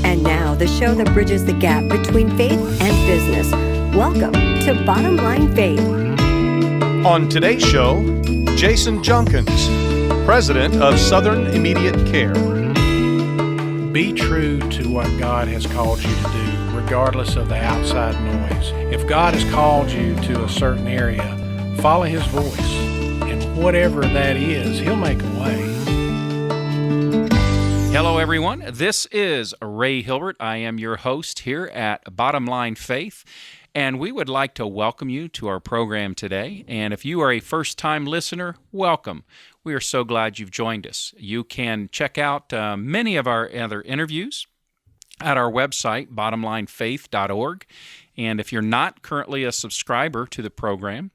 And now, the show that bridges the gap between faith and business. Welcome to Bottom Line Faith. On today's show, Jason Junkins, President of Southern Immediate Care. Be true to what God has called you to do, regardless of the outside noise. If God has called you to a certain area, follow His voice, and whatever that is, He'll make a way. Hello, everyone. This is Ray Hilbert. I am your host here at Bottom Line Faith, and we would like to welcome you to our program today. And if you are a first-time listener, welcome. We are so glad you've joined us. You can check out many of our other interviews at our website, bottomlinefaith.org. And if you're not currently a subscriber to the program,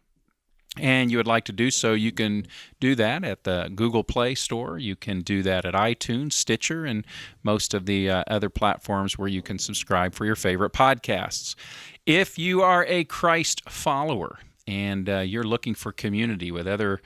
and you would like to do so, you can do that at the Google Play Store. You can do that at iTunes, Stitcher, and most of the other platforms where you can subscribe for your favorite podcasts. If you are a Christ follower and you're looking for community with other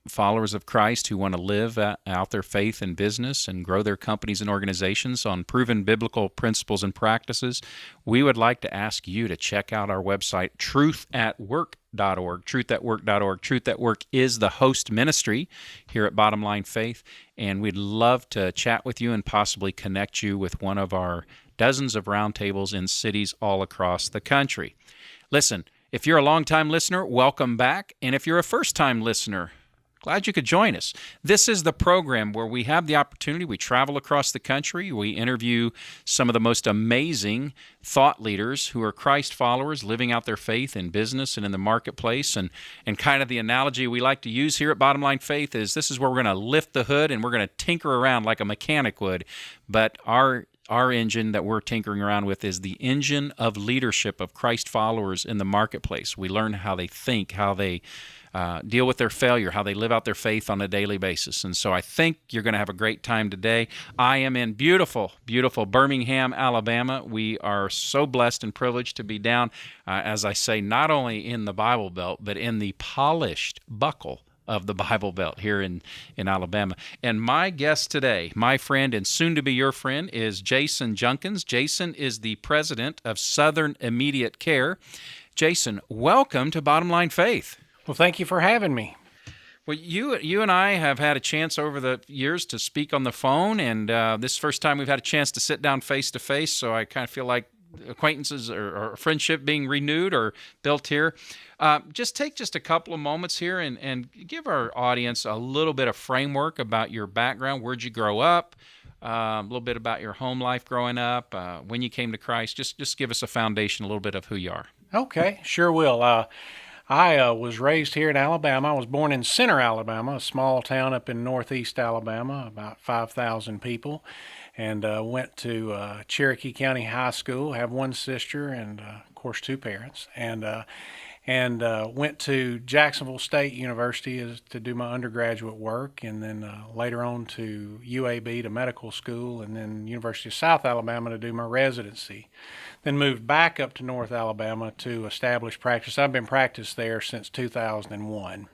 followers of Christ who want to live out their faith in business and grow their companies and organizations on proven biblical principles and practices, we would like to ask you to check out our website, truthatwork.org, truthatwork.org. Truth at Work is the host ministry here at Bottom Line Faith, and we'd love to chat with you and possibly connect you with one of our dozens of roundtables in cities all across the country. Listen, if you're a long-time listener, welcome back. And if you're a first-time listener, glad you could join us. This is the program where we have the opportunity. We travel across the country. We interview some of the most amazing thought leaders who are Christ followers, living out their faith in business and in the marketplace. And kind of the analogy we like to use here at Bottom Line Faith is this is where we're going to lift the hood and we're going to tinker around like a mechanic would. But our engine that we're tinkering around with is the engine of leadership of Christ followers in the marketplace. We learn how they think, how they deal with their failure, how they live out their faith on a daily basis. And so I think you're going to have a great time today. I am in beautiful, beautiful Birmingham, Alabama. We are so blessed and privileged to be down, as I say, not only in the Bible Belt, but in the polished buckle of the Bible Belt here in Alabama. And my guest today, my friend and soon to be your friend, is Jason Junkins. Jason is the president of Southern Immediate Care. Jason, welcome to Bottom Line Faith. Well, thank you for having me. Well, you and I have had a chance over the years to speak on the phone, and this is the first time we've had a chance to sit down face to face, so I kind of feel like acquaintances or friendship being renewed or built here. Just take a couple of moments here and give our audience a little bit of framework about your background. Where'd you grow up? A little bit about your home life growing up, when you came to Christ. Just give us a foundation, a little bit of who you are. Okay, sure will. I was raised here in Alabama. I was born in Center, Alabama, a small town up in northeast Alabama, about 5,000 people, and went to Cherokee County High School. I have one sister and, of course, two parents, and went to Jacksonville State University to do my undergraduate work, and then later on to UAB to medical school, and then University of South Alabama to do my residency. Then moved back up to North Alabama to establish practice. I've been practiced there since 2001.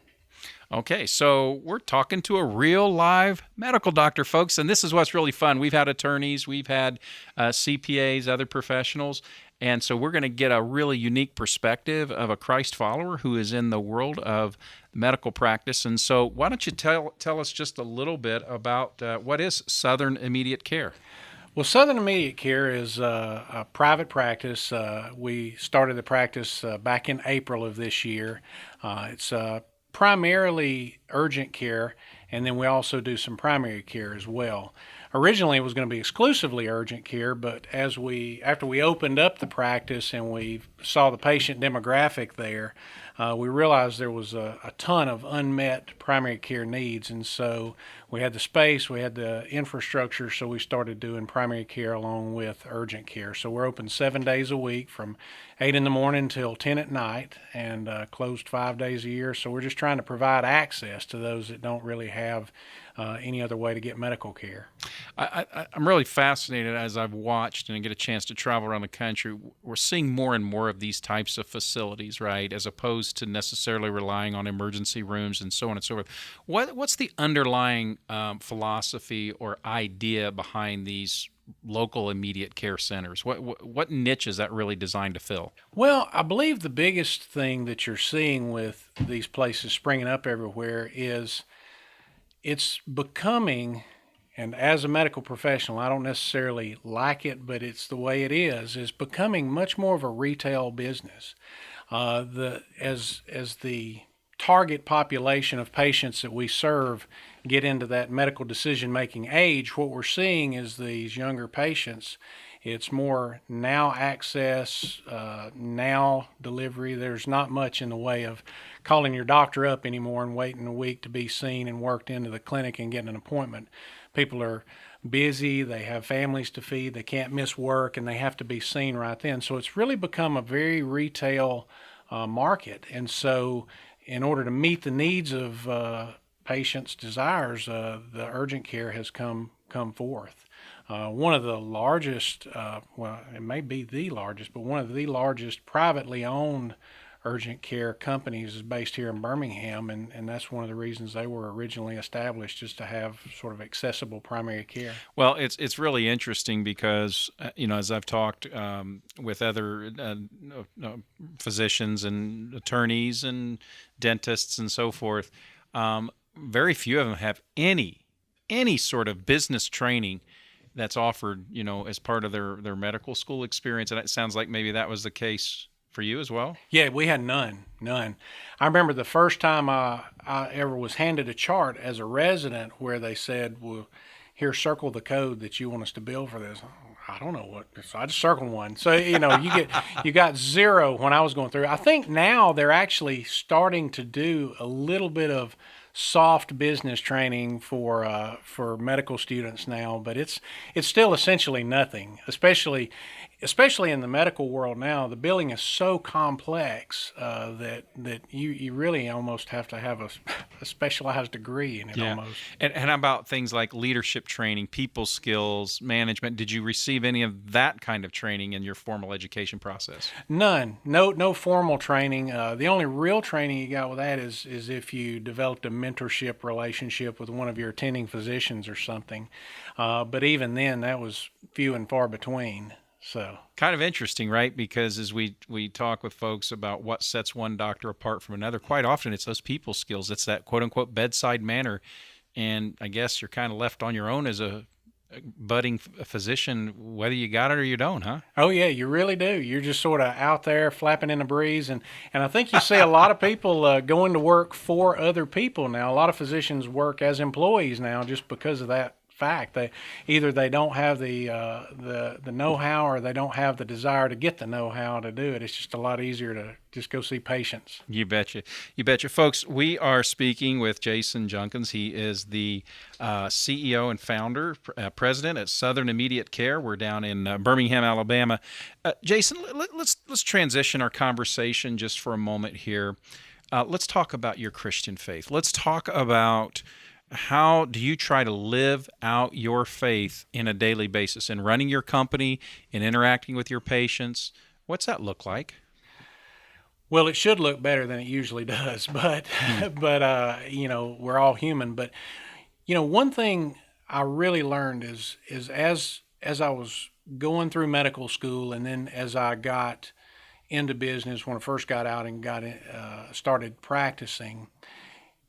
Okay, so we're talking to a real live medical doctor, folks, and this is what's really fun. We've had attorneys, we've had CPAs, other professionals, and so we're going to get a really unique perspective of a Christ follower who is in the world of medical practice. And so why don't you tell us just a little bit about what is Southern Immediate Care? Well, Southern Immediate Care is a private practice. We started the practice back in April of this year. It's primarily urgent care, and then we also do some primary care as well. Originally, it was going to be exclusively urgent care, but after we opened up the practice and we saw the patient demographic there, we realized there was a ton of unmet primary care needs, and so we had the space, we had the infrastructure, so we started doing primary care along with urgent care. So we're open 7 days a week from 8 in the morning till 10 at night, and closed 5 days a year. So we're just trying to provide access to those that don't really have any other way to get medical care. I'm really fascinated as I've watched and I get a chance to travel around the country. We're seeing more and more of these types of facilities, right, as opposed opposed to necessarily relying on emergency rooms and so on and so forth. What's the underlying philosophy or idea behind these local immediate care centers? What niche is that really designed to fill? Well, I believe the biggest thing that you're seeing with these places springing up everywhere is it's becoming, and as a medical professional, I don't necessarily like it, but it's the way it is becoming much more of a retail business. As the target population of patients that we serve get into that medical decision-making age, what we're seeing is these younger patients, it's more now access, now delivery. There's not much in the way of calling your doctor up anymore and waiting a week to be seen and worked into the clinic and getting an appointment. People are busy, they have families to feed, they can't miss work, and they have to be seen right then. So it's really become a very retail market. And so in order to meet the needs of patients' desires, the urgent care has come forth. One of the largest, well, it may be the largest, but one of the largest privately owned urgent care companies is based here in Birmingham, and that's one of the reasons they were originally established, just to have sort of accessible primary care. Well, it's really interesting because, as I've talked with other physicians and attorneys and dentists and so forth, very few of them have any sort of business training that's offered, as part of their medical school experience. And it sounds like maybe that was the case for you as well? Yeah, we had none. I remember the first time I ever was handed a chart as a resident where they said, well, here, circle the code that you want us to bill for this. I don't know what, so I just circled one. So, you got zero when I was going through. I think now they're actually starting to do a little bit of soft business training for medical students now, but it's still essentially nothing, especially in the medical world now. The billing is so complex that you really almost have to have a specialized degree in it. Yeah. Almost. And how about things like leadership training, people skills, management? Did you receive any of that kind of training in your formal education process? None. No formal training. The only real training you got with that is if you developed a mentorship relationship with one of your attending physicians or something. But even then, that was few and far between. So kind of interesting, right? Because as we talk with folks about what sets one doctor apart from another, quite often it's those people skills. It's that quote unquote bedside manner. And I guess you're kind of left on your own as a budding physician, whether you got it or you don't, huh? Oh yeah, you really do. You're just sort of out there flapping in the breeze. And I think you see a lot of people going to work for other people now. A lot of physicians work as employees now just because of that fact. They don't have the know-how, or they don't have the desire to get the know-how to do it. It's just a lot easier to just go see patients. You betcha. Folks, we are speaking with Jason Junkins. He is the CEO and founder, president at Southern Immediate Care. We're down in Birmingham, Alabama. Jason, let's transition our conversation just for a moment here. Let's talk about your Christian faith. Let's talk about how do you try to live out your faith in a daily basis, in running your company, in interacting with your patients? What's that look like? Well, it should look better than it usually does, but we're all human. But one thing I really learned is as I was going through medical school, and then as I got into business, when I first got out and started practicing,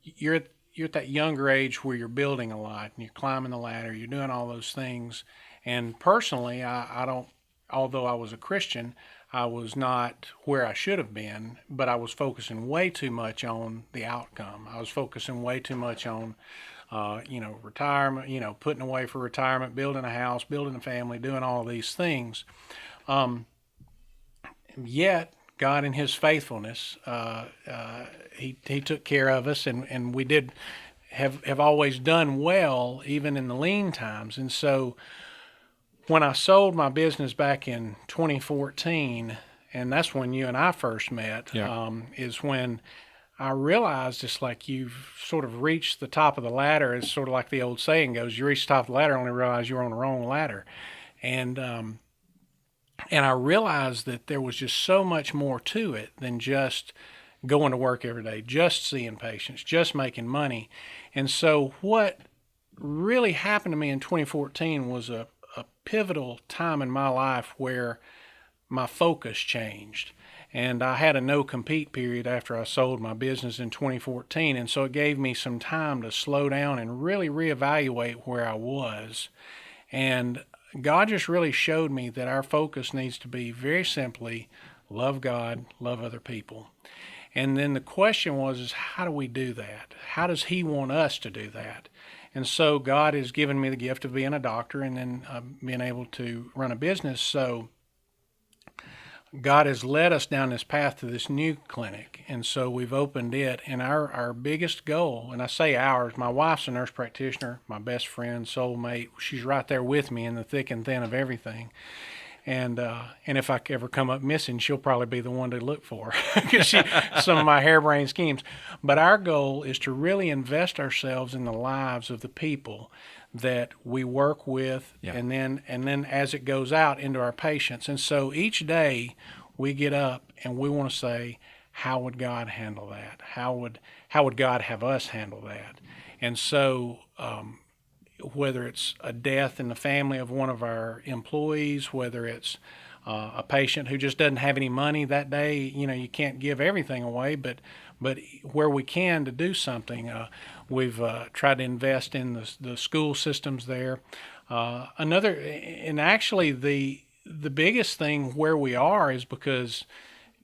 you're at that younger age where you're building a lot and you're climbing the ladder, you're doing all those things. And personally, I don't, although I was a Christian, I was not where I should have been, but I was focusing way too much on the outcome. I was focusing way too much on, retirement, putting away for retirement, building a house, building a family, doing all of these things. Yet, God in his faithfulness, he took care of us, and we did have always done well, even in the lean times. And so when I sold my business back in 2014, and that's when you and I first met, is when I realized it's like you've sort of reached the top of the ladder. It's sort of like the old saying goes, you reach the top of the ladder, only realize you're on the wrong ladder. And I realized that there was just so much more to it than just going to work every day, just seeing patients, just making money. And so what really happened to me in 2014 was a pivotal time in my life where my focus changed. And I had a no-compete period after I sold my business in 2014, and so it gave me some time to slow down and really reevaluate where I was. And God just really showed me that our focus needs to be very simply love God, love other people. And then the question is how do we do that? How does He want us to do that? And so God has given me the gift of being a doctor and then being able to run a business. So God has led us down this path to this new clinic, and so we've opened it. And our biggest goal, and I say ours, my wife's a nurse practitioner, my best friend, soulmate. She's right there with me in the thick and thin of everything. And if I ever come up missing, she'll probably be the one to look for because some of my harebrained schemes. But our goal is to really invest ourselves in the lives of the people that we work with, and then as it goes out into our patients. And so each day we get up and we want to say, how would God handle that? How would God have us handle that? And so whether it's a death in the family of one of our employees, whether it's a patient who just doesn't have any money that day, you can't give everything away, but where we can to do something, we've tried to invest in the school systems there. And actually the biggest thing where we are is because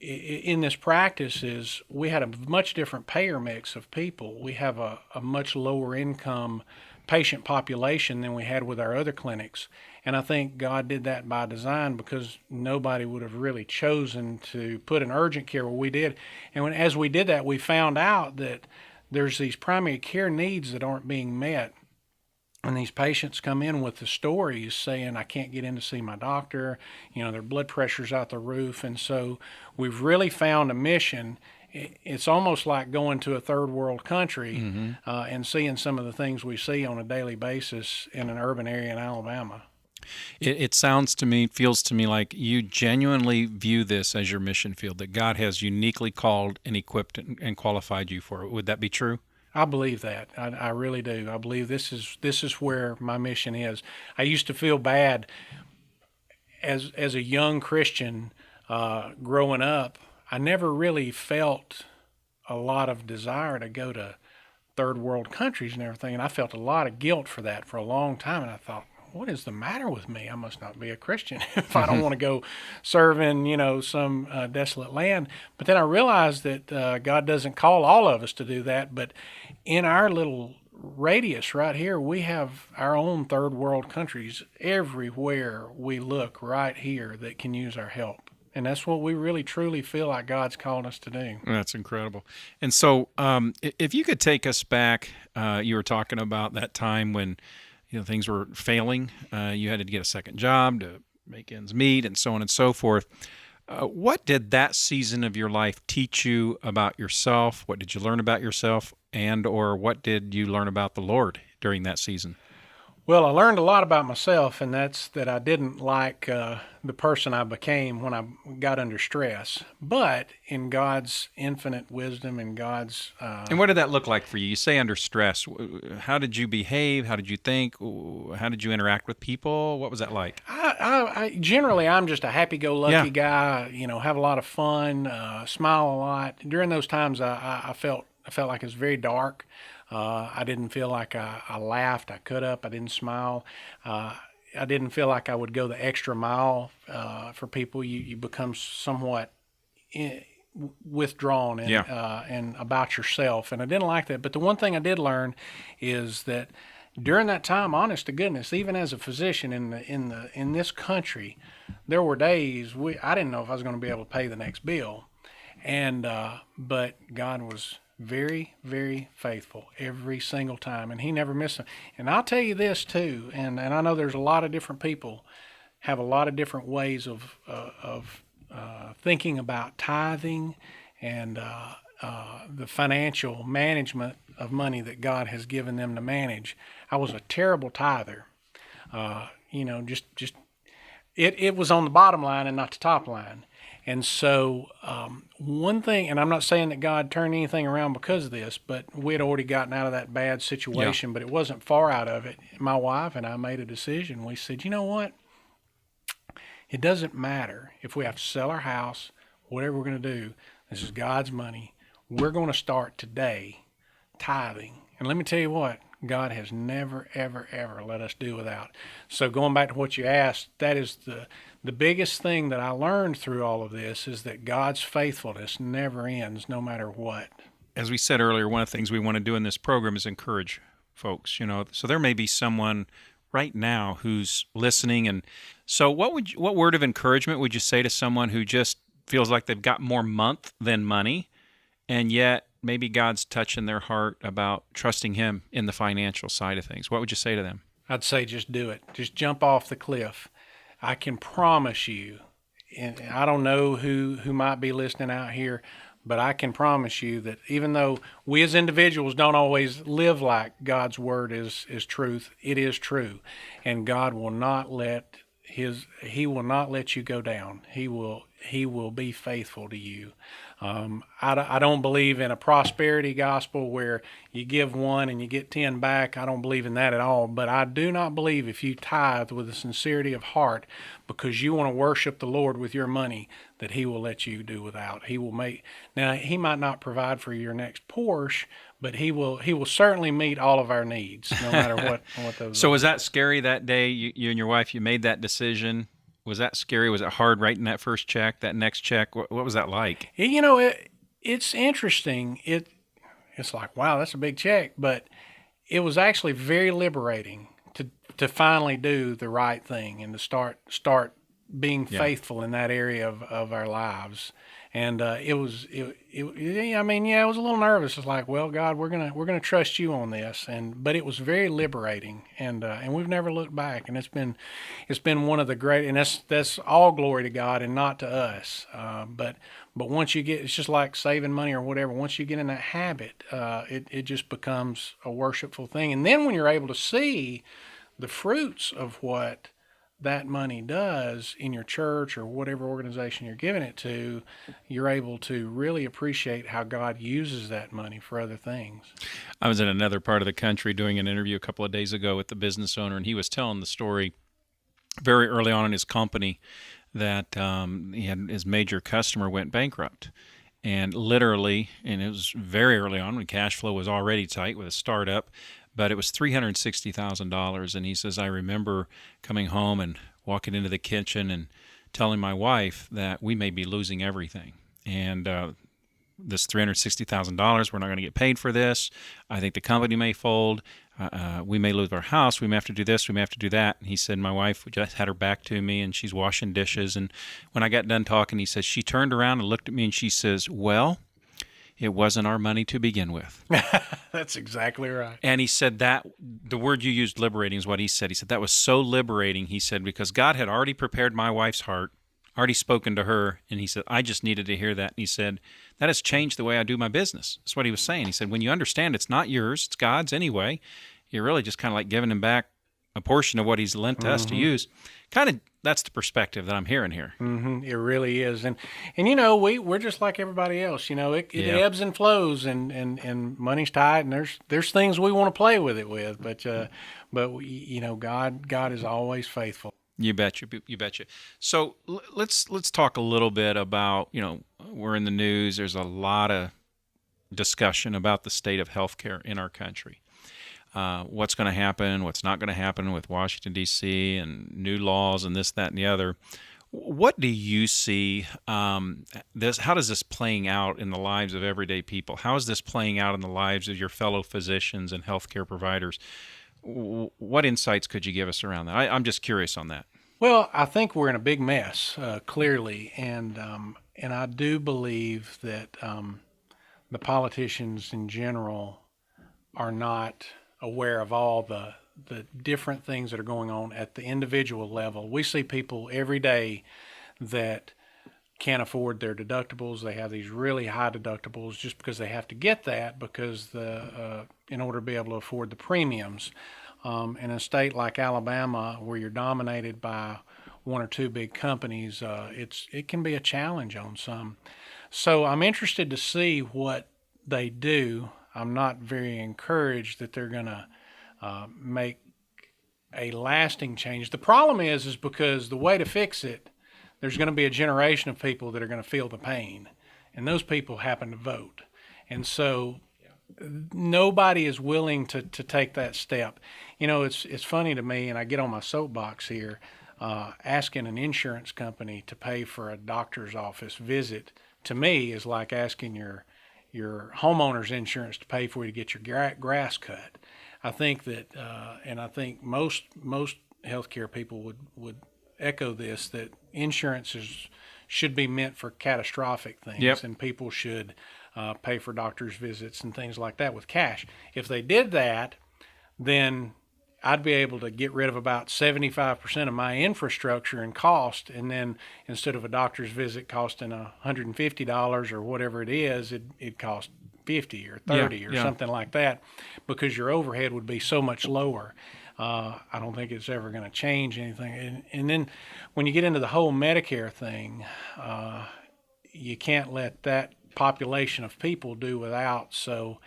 in this practice is we had a much different payer mix of people. We have a much lower income patient population than we had with our other clinics. And I think God did that by design because nobody would have really chosen to put an urgent care where we did. And as we did that, we found out that there's these primary care needs that aren't being met. And these patients come in with the stories saying, I can't get in to see my doctor, their blood pressure's out the roof. And so we've really found a mission. It's almost like going to a third world country and seeing some of the things we see on a daily basis in an urban area in Alabama. It sounds to me, feels to me like you genuinely view this as your mission field, that God has uniquely called and equipped and qualified you for it. Would that be true? I believe that. I really do. I believe this is where my mission is. I used to feel bad as a young Christian growing up. I never really felt a lot of desire to go to third world countries and everything, and I felt a lot of guilt for that for a long time, and I thought, what is the matter with me? I must not be a Christian if I don't want to go serve in, some desolate land. But then I realized that God doesn't call all of us to do that, but in our little radius right here, we have our own third world countries everywhere we look right here that can use our help. And that's what we really, truly feel like God's called us to do. That's incredible. And so if you could take us back, you were talking about that time when things were failing. You had to get a second job to make ends meet and so on and so forth. What did that season of your life teach you about yourself? What did you learn about yourself? And or what did you learn about the Lord during that season? Well, I learned a lot about myself, and that's that I didn't like the person I became when I got under stress. But in God's infinite wisdom and God's... And what did that look like for you? You say under stress. How did you behave? How did you think? How did you interact with people? What was that like? I generally, I'm just a happy-go-lucky guy, have a lot of fun, smile a lot. During those times, I felt like it was very dark. I didn't feel like I laughed. I cut up. I didn't smile. I didn't feel like I would go the extra mile for people. You become somewhat withdrawn and about yourself, and I didn't like that. But the one thing I did learn is that during that time, honest to goodness, even as a physician in this country, there were days I didn't know if I was going to be able to pay the next bill, and but God was very, very faithful every single time, and He never missed it. And I'll tell you this too, and I know there's a lot of different people have a lot of different ways of thinking about tithing and the financial management of money that God has given them to manage. I was a terrible tither. it was on the bottom line and not the top line. And so one thing, and I'm not saying that God turned anything around because of this, but we had already gotten out of that bad situation, but it wasn't far out of it. My wife and I made a decision. We said, you know what? It doesn't matter if we have to sell our house, whatever we're going to do. This is God's money. We're going to start today tithing. And let me tell you what, God has never, ever, ever let us do without. So going back to what you asked, that is the biggest thing that I learned through all of this is that God's faithfulness never ends, no matter what. As we said earlier, one of the things we want to do in this program is encourage folks, so there may be someone right now who's listening. And so what word of encouragement would you say to someone who just feels like they've got more month than money, and yet maybe God's touching their heart about trusting Him in the financial side of things? What would you say to them? I'd say just do it. Just jump off the cliff. I can promise you, and I don't know who might be listening out here, but I can promise you that even though we as individuals don't always live like God's word is truth, it is true. And God will not let He will not let you go down. He will be faithful to you. I don't believe in a prosperity gospel where you give one and you get 10 back. I don't believe in that at all. But I do not believe if you tithe with a sincerity of heart because you want to worship the Lord with your money, that He will let you do without. He will now He might not provide for your next Porsche, but He will certainly meet all of our needs, no matter what those So are. was that scary that day, you and your wife, you made that decision? Was that scary? Was it hard writing that first check, that next check? What was that like? It's interesting. It's like, wow, that's a big check, but it was actually very liberating to finally do the right thing and to start being faithful in that area of our lives. And it was a little nervous. It's like, well, God, we're gonna trust you on this, but it was very liberating, and we've never looked back. And it's been one of the great, and that's all glory to God and not to us. But once you get, it's just like saving money or whatever. Once you get in that habit, it just becomes a worshipful thing. And then when you're able to see the fruits of what that money does in your church or whatever organization you're giving it to, you're able to really appreciate how God uses that money for other things. I was in another part of the country doing an interview a couple of days ago with the business owner, and he was telling the story very early on in his company that he had his major customer went bankrupt. And literally, and it was very early on when cash flow was already tight with a startup, but it was $360,000. And he says, I remember coming home and walking into the kitchen and telling my wife that we may be losing everything. And this $360,000, we're not going to get paid for this. I think the company may fold. We may lose our house. We may have to do this. We may have to do that. And he said, my wife just had her back to me and she's washing dishes. And when I got done talking, he says, she turned around and looked at me and she says, well, it wasn't our money to begin with. That's exactly right. And he said that the word you used, liberating, is what he said. He said that was so liberating, he said, because God had already prepared my wife's heart, already spoken to her, and he said, I just needed to hear that. And he said, that has changed the way I do my business. That's what he was saying. He said, when you understand it's not yours, it's God's anyway, you're really just kind of like giving him back a portion of what he's lent to us to use. Kind of, that's the perspective that I'm hearing here. Mm-hmm. It really is. And we're just like everybody else. It ebbs and flows, and money's tight, and there's things we want to play with it with, but God is always faithful. You betcha. You betcha. So let's talk a little bit about, we're in the news. There's a lot of discussion about the state of healthcare in our country. What's going to happen, what's not going to happen with Washington, D.C., and new laws and this, that, and the other. What do you see how does this playing out in the lives of everyday people? How is this playing out in the lives of your fellow physicians and healthcare providers? What insights could you give us around that? I'm just curious on that. Well, I think we're in a big mess, clearly, and I do believe that the politicians in general are not aware of all the different things that are going on at the individual level. We see people every day that can't afford their deductibles. They have these really high deductibles just because they have to get that because in order to be able to afford the premiums. In a state like Alabama, where you're dominated by one or two big companies, it can be a challenge on some. So I'm interested to see what they do. I'm not very encouraged that they're going to make a lasting change. The problem is because the way to fix it, there's going to be a generation of people that are going to feel the pain, and those people happen to vote. And so nobody is willing to take that step. You know, it's funny to me, and I get on my soapbox here, asking an insurance company to pay for a doctor's office visit to me is like asking your homeowner's insurance to pay for you to get your grass cut. I think that, and I think most healthcare people would echo this, that insurance should be meant for catastrophic things, and people should pay for doctor's visits and things like that with cash. If they did that, then I'd be able to get rid of about 75% of my infrastructure and cost, and then instead of a doctor's visit costing $150 or whatever it is, it'd cost $50 or $30 or something like that, because your overhead would be so much lower. I don't think it's ever going to change anything. And then when you get into the whole Medicare thing, you can't let that population of people do without. So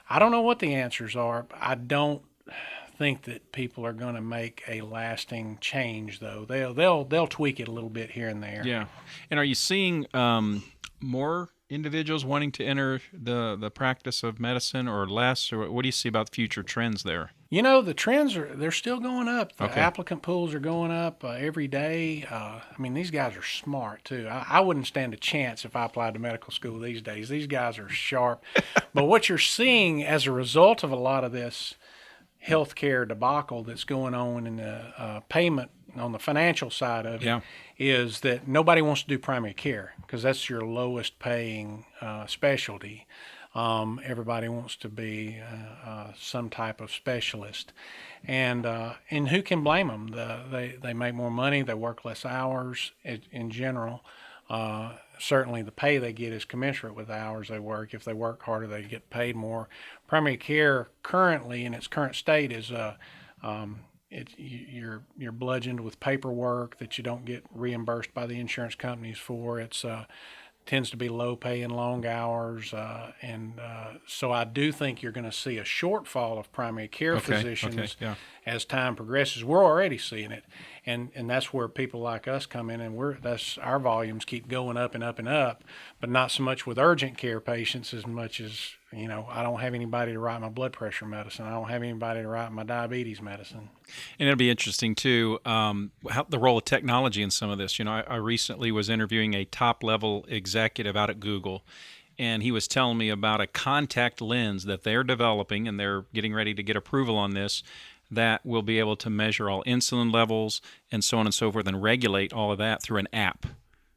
I don't know what the answers are. I don't think that people are going to make a lasting change, though. They'll tweak it a little bit here and there. Yeah. And are you seeing more individuals wanting to enter the practice of medicine, or less, or what do you see about future trends there? You know, the trends they're still going up. The applicant pools are going up every day. I mean, these guys are smart too. I wouldn't stand a chance if I applied to medical school these days. These guys are sharp. But what you're seeing as a result of a lot of this healthcare debacle that's going on in the payment on the financial side of it is that nobody wants to do primary care because that's your lowest paying specialty. Everybody wants to be some type of specialist, and who can blame them? They make more money, they work less hours in general. Certainly the pay they get is commensurate with the hours they work. If they work harder, they get paid more. Primary care currently in its current state is you're bludgeoned with paperwork that you don't get reimbursed by the insurance companies for. It's tends to be low pay and long hours, so I do think you're going to see a shortfall of primary care physicians as time progresses. We're already seeing it, and that's where people like us come in, and our volumes keep going up and up and up, but not so much with urgent care patients as much as, you know, I don't have anybody to write my blood pressure medicine. I don't have anybody to write my diabetes medicine. And it'll be interesting, too, how the role of technology in some of this. You know, I recently was interviewing a top-level executive out at Google, and he was telling me about a contact lens that they're developing, and they're getting ready to get approval on this, that will be able to measure all insulin levels and so on and so forth and regulate all of that through an app.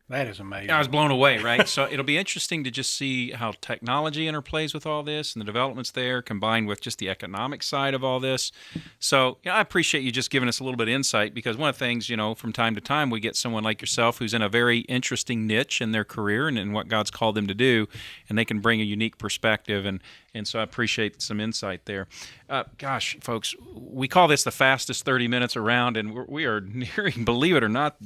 That is amazing. I was blown away, right? So it'll be interesting to just see how technology interplays with all this and the developments there, combined with just the economic side of all this. So I appreciate you just giving us a little bit of insight, because one of the things, you know, from time to time we get someone like yourself who's in a very interesting niche in their career and in what God's called them to do, and they can bring a unique perspective, and so I appreciate some insight there. Gosh, folks, we call this the fastest 30 minutes around, and we are nearing, believe it or not,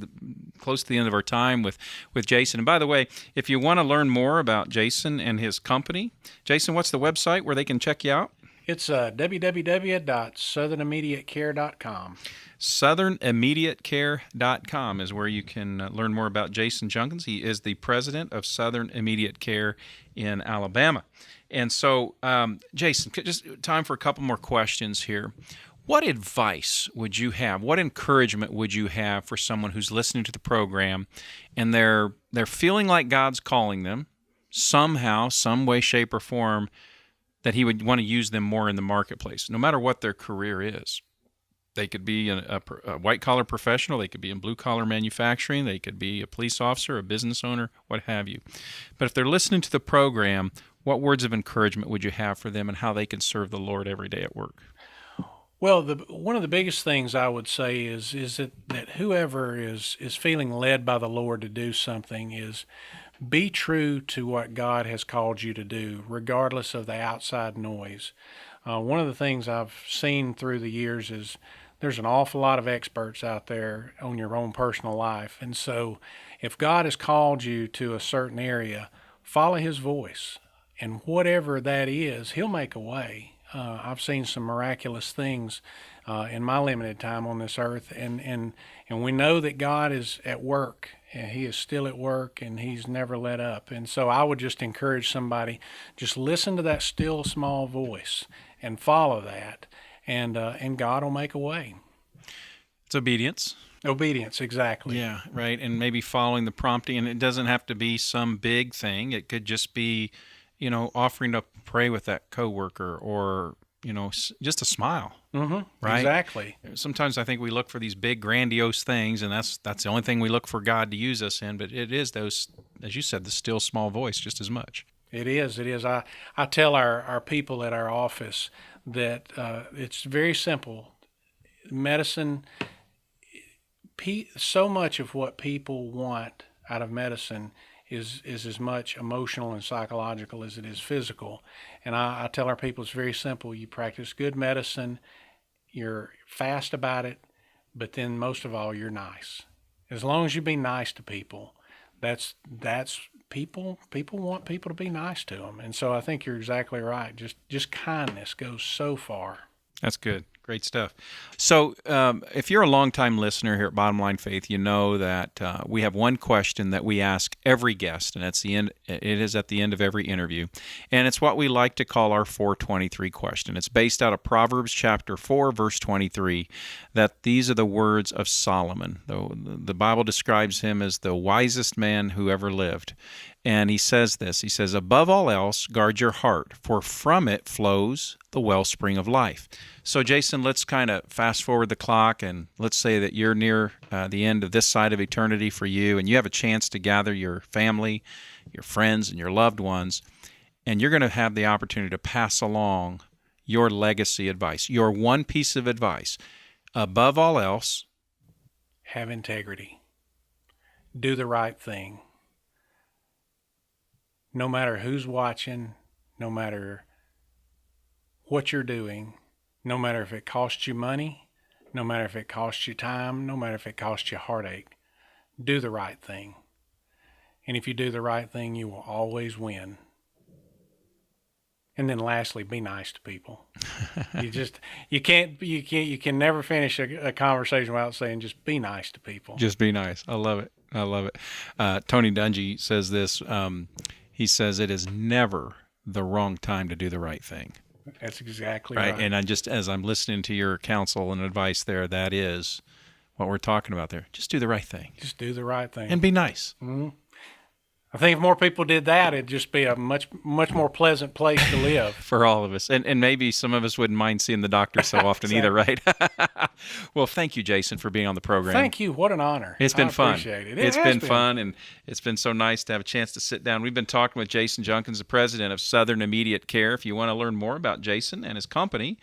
close to the end of our time with Jason. And by the way, if you want to learn more about Jason and his company, Jason, what's the website where they can check you out? It's www.southernimmediatecare.com. SouthernImmediateCare.com is where you can learn more about Jason Junkins. He is the president of Southern Immediate Care in Alabama. And so, Jason, just time for a couple more questions here. What advice would you have? What encouragement would you have for someone who's listening to the program and they're feeling like God's calling them somehow, some way, shape, or form, that He would want to use them more in the marketplace, no matter what their career is? They could be a white-collar professional. They could be in blue-collar manufacturing. They could be a police officer, a business owner, what have you. But if they're listening to the program, what words of encouragement would you have for them and how they can serve the Lord every day at work? Well, one of the biggest things I would say is that whoever is feeling led by the Lord to do something is be true to what God has called you to do, regardless of the outside noise. One of the things I've seen through the years is there's an awful lot of experts out there on your own personal life. And so if God has called you to a certain area, follow his voice. And whatever that is, he'll make a way. I've seen some miraculous things in my limited time on this earth, and we know that God is at work, and he is still at work, and he's never let up. And so I would just encourage somebody, just listen to that still small voice and follow that, and God will make a way. It's obedience. Obedience, exactly. Yeah, right. And maybe following the prompting, and it doesn't have to be some big thing. It could just be, offering to pray with that coworker, or just a smile. Mm-hmm. Right? Exactly. Sometimes I think we look for these big, grandiose things, and that's the only thing we look for God to use us in. But it is those, as you said, the still small voice just as much. It is. I tell our people at our office that it's very simple. Medicine, so much of what people want out of medicine is as much emotional and psychological as it is physical. And I tell our people it's very simple. You practice good medicine, you're fast about it, but then most of all, you're nice. As long as you be nice to people, that's people want people to be nice to them. And so I think you're exactly right. Just kindness goes so far. That's good. Great stuff. So if you're a longtime listener here at Bottom Line Faith, you know that we have one question that we ask every guest, and it is at the end of every interview. And it's what we like to call our 423 question. It's based out of Proverbs chapter 4, verse 23, that these are the words of Solomon. The Bible describes him as the wisest man who ever lived. And he says this, he says, above all else, guard your heart, for from it flows the wellspring of life. So, Jason, let's kind of fast forward the clock, and let's say that you're near the end of this side of eternity for you, and you have a chance to gather your family, your friends, and your loved ones, and you're going to have the opportunity to pass along your legacy advice, your one piece of advice. Above all else, have integrity. Do the right thing. No matter who's watching, no matter what you're doing, no matter if it costs you money, no matter if it costs you time, no matter if it costs you heartache, do the right thing. And if you do the right thing, you will always win. And then lastly, be nice to people. You can never finish a conversation without saying just be nice to people. Just be nice. I love it. Tony Dungy says this. He says it is never the wrong time to do the right thing. That's exactly right. And as I'm listening to your counsel and advice there, that is what we're talking about there. Just do the right thing. Just do the right thing. And be nice. Mm-hmm. I think if more people did that, it'd just be a much more pleasant place to live. For all of us. And maybe some of us wouldn't mind seeing the doctor so often either, right? Well, thank you, Jason, for being on the program. Thank you. What an honor. It's been fun. I appreciate it. It's been fun, and it's been so nice to have a chance to sit down. We've been talking with Jason Junkins, the president of Southern Immediate Care. If you want to learn more about Jason and his company,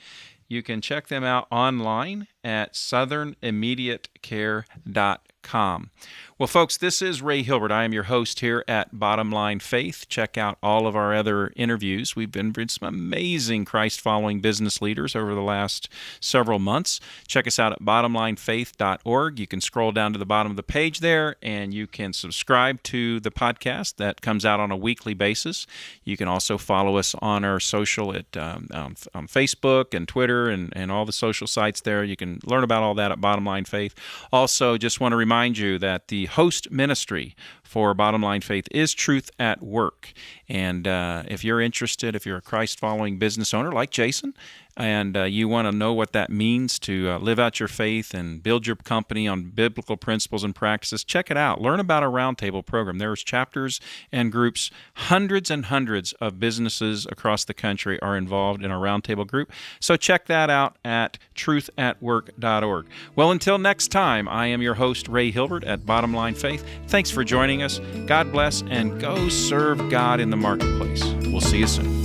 you can check them out online at southernimmediatecare.com. Well, folks, this is Ray Hilbert. I am your host here at Bottom Line Faith. Check out all of our other interviews. We've been with some amazing Christ-following business leaders over the last several months. Check us out at bottomlinefaith.org. You can scroll down to the bottom of the page there, and you can subscribe to the podcast that comes out on a weekly basis. You can also follow us on our social at on Facebook and Twitter and all the social sites there. You can learn about all that at Bottom Line Faith. Also, just want to remind you that the host ministry for Bottom Line Faith is Truth at Work. And if you're interested, if you're a Christ-following business owner like Jason, and you want to know what that means to live out your faith and build your company on biblical principles and practices, check it out. Learn about our roundtable program. There's chapters and groups. Hundreds and hundreds of businesses across the country are involved in our roundtable group. So check that out at truthatwork.org. Well, until next time, I am your host, Ray Hilbert at Bottom Line Faith. Thanks for joining us. God bless, and go serve God in the marketplace. We'll see you soon.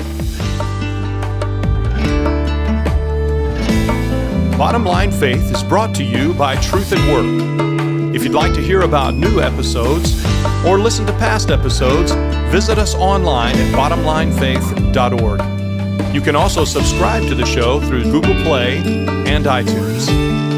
Bottom Line Faith is brought to you by Truth at Work. If you'd like to hear about new episodes or listen to past episodes, visit us online at bottomlinefaith.org. You can also subscribe to the show through Google Play and iTunes.